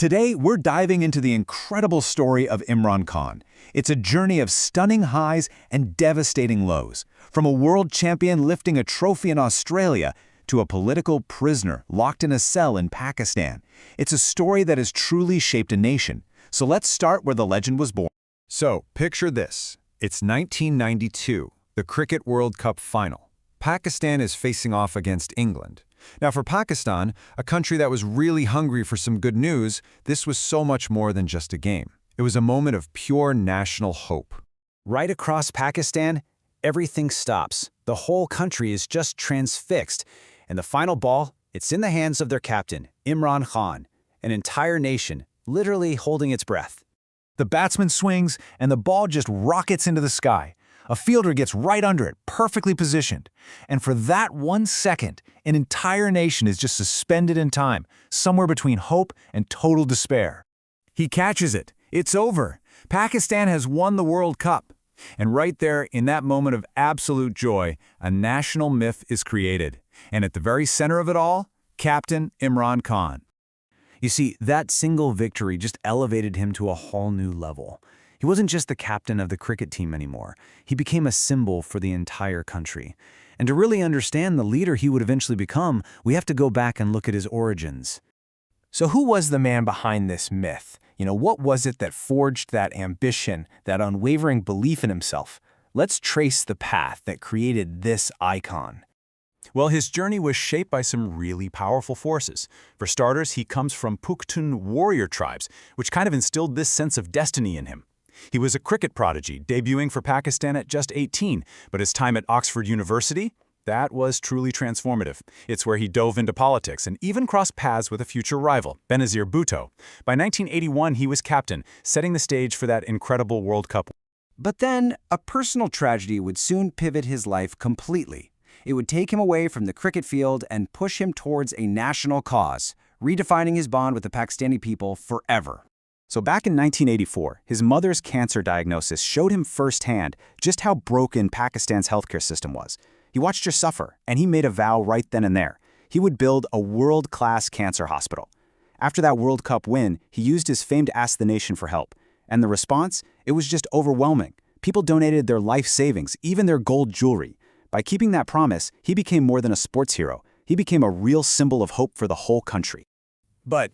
Today, we're diving into the incredible story of Imran Khan. It's a journey of stunning highs and devastating lows. From a world champion lifting a trophy in Australia to a political prisoner locked in a cell in Pakistan. It's a story that has truly shaped a nation. So let's start where the legend was born. So, picture this. It's 1992, the Cricket World Cup final. Pakistan is facing off against England. Now, for Pakistan, a country that was really hungry for some good news, this was so much more than just a game. It was a moment of pure national hope. Right across Pakistan, everything stops. The whole country is just transfixed. And the final ball, it's in the hands of their captain, Imran Khan, an entire nation, literally holding its breath. The batsman swings, and the ball just rockets into the sky. A fielder gets right under it, perfectly positioned. And for that 1 second, an entire nation is just suspended in time, somewhere between hope and total despair. He catches it. It's over. Pakistan has won the World Cup. And right there, in that moment of absolute joy, a national myth is created. And at the very center of it all, Captain Imran Khan. You see, that single victory just elevated him to a whole new level. He wasn't just the captain of the cricket team anymore. He became a symbol for the entire country. And to really understand the leader he would eventually become, we have to go back and look at his origins. So who was the man behind this myth? What was it that forged that ambition, that unwavering belief in himself? Let's trace the path that created this icon. Well, his journey was shaped by some really powerful forces. For starters, he comes from Pushtun warrior tribes, which kind of instilled this sense of destiny in him. He was a cricket prodigy, debuting for Pakistan at just 18, but his time at Oxford University, that was truly transformative. It's where he dove into politics and even crossed paths with a future rival, Benazir Bhutto. By 1981, he was captain, setting the stage for that incredible World Cup. But then, a personal tragedy would soon pivot his life completely. It would take him away from the cricket field and push him towards a national cause, redefining his bond with the Pakistani people forever. So back in 1984, his mother's cancer diagnosis showed him firsthand just how broken Pakistan's healthcare system was. He watched her suffer, and he made a vow right then and there. He would build a world-class cancer hospital. After that World Cup win, he used his fame to ask the nation for help. And the response? It was just overwhelming. People donated their life savings, even their gold jewelry. By keeping that promise, he became more than a sports hero. He became a real symbol of hope for the whole country. But,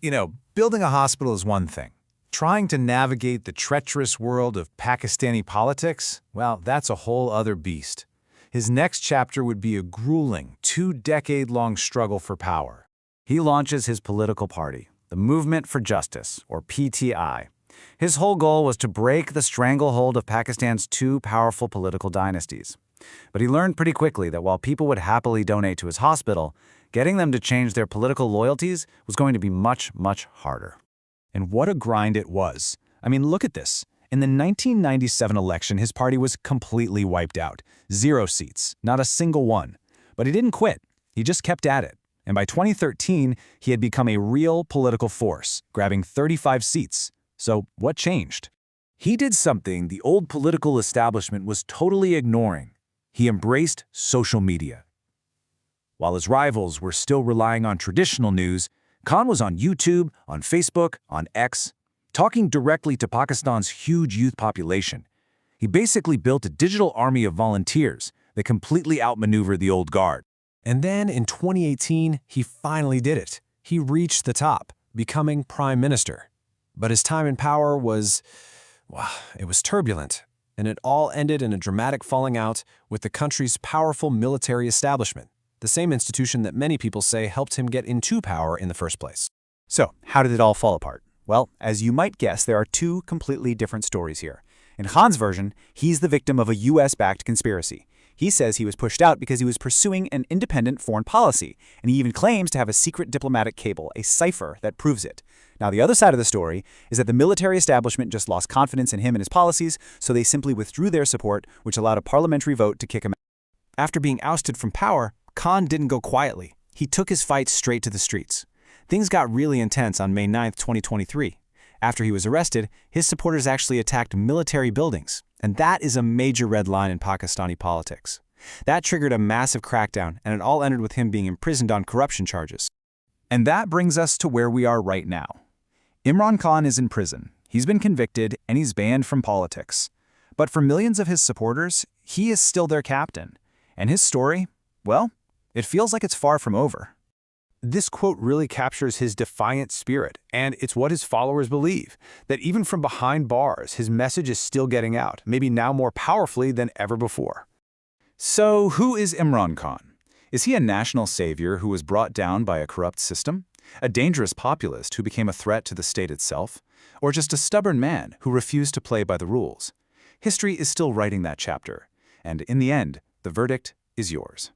building a hospital is one thing. Trying to navigate the treacherous world of Pakistani politics, well, that's a whole other beast. His next chapter would be a grueling, 2-decade-long struggle for power. He launches his political party, the Movement for Justice, or PTI. His whole goal was to break the stranglehold of Pakistan's two powerful political dynasties. But he learned pretty quickly that while people would happily donate to his hospital, getting them to change their political loyalties was going to be much, much harder. And what a grind it was. I mean, look at this. In the 1997 election, his party was completely wiped out. 0 seats, not a single one. But he didn't quit. He just kept at it. And by 2013, he had become a real political force, grabbing 35 seats. So what changed? He did something the old political establishment was totally ignoring. He embraced social media. While his rivals were still relying on traditional news, Khan was on YouTube, on Facebook, on X, talking directly to Pakistan's huge youth population. He basically built a digital army of volunteers that completely outmaneuvered the old guard. And then in 2018, he finally did it. He reached the top, becoming prime minister. But his time in power was turbulent, and it all ended in a dramatic falling out with the country's powerful military establishment, the same institution that many people say helped him get into power in the first place. So, how did it all fall apart? Well, as you might guess, there are two completely different stories here. In Khan's version, he's the victim of a US-backed conspiracy. He says he was pushed out because he was pursuing an independent foreign policy, and he even claims to have a secret diplomatic cable, a cipher, that proves it. Now, the other side of the story is that the military establishment just lost confidence in him and his policies, so they simply withdrew their support, which allowed a parliamentary vote to kick him out. After being ousted from power, Khan didn't go quietly. He took his fight straight to the streets. Things got really intense on May 9, 2023. After he was arrested, his supporters actually attacked military buildings, and that is a major red line in Pakistani politics. That triggered a massive crackdown, and it all ended with him being imprisoned on corruption charges. And that brings us to where we are right now. Imran Khan is in prison. He's been convicted and he's banned from politics. But for millions of his supporters, he is still their captain. And his story, well, it feels like it's far from over. This quote really captures his defiant spirit, and it's what his followers believe, that even from behind bars, his message is still getting out, maybe now more powerfully than ever before. So who is Imran Khan? Is he a national savior who was brought down by a corrupt system? A dangerous populist who became a threat to the state itself? Or just a stubborn man who refused to play by the rules? History is still writing that chapter, and in the end, the verdict is yours.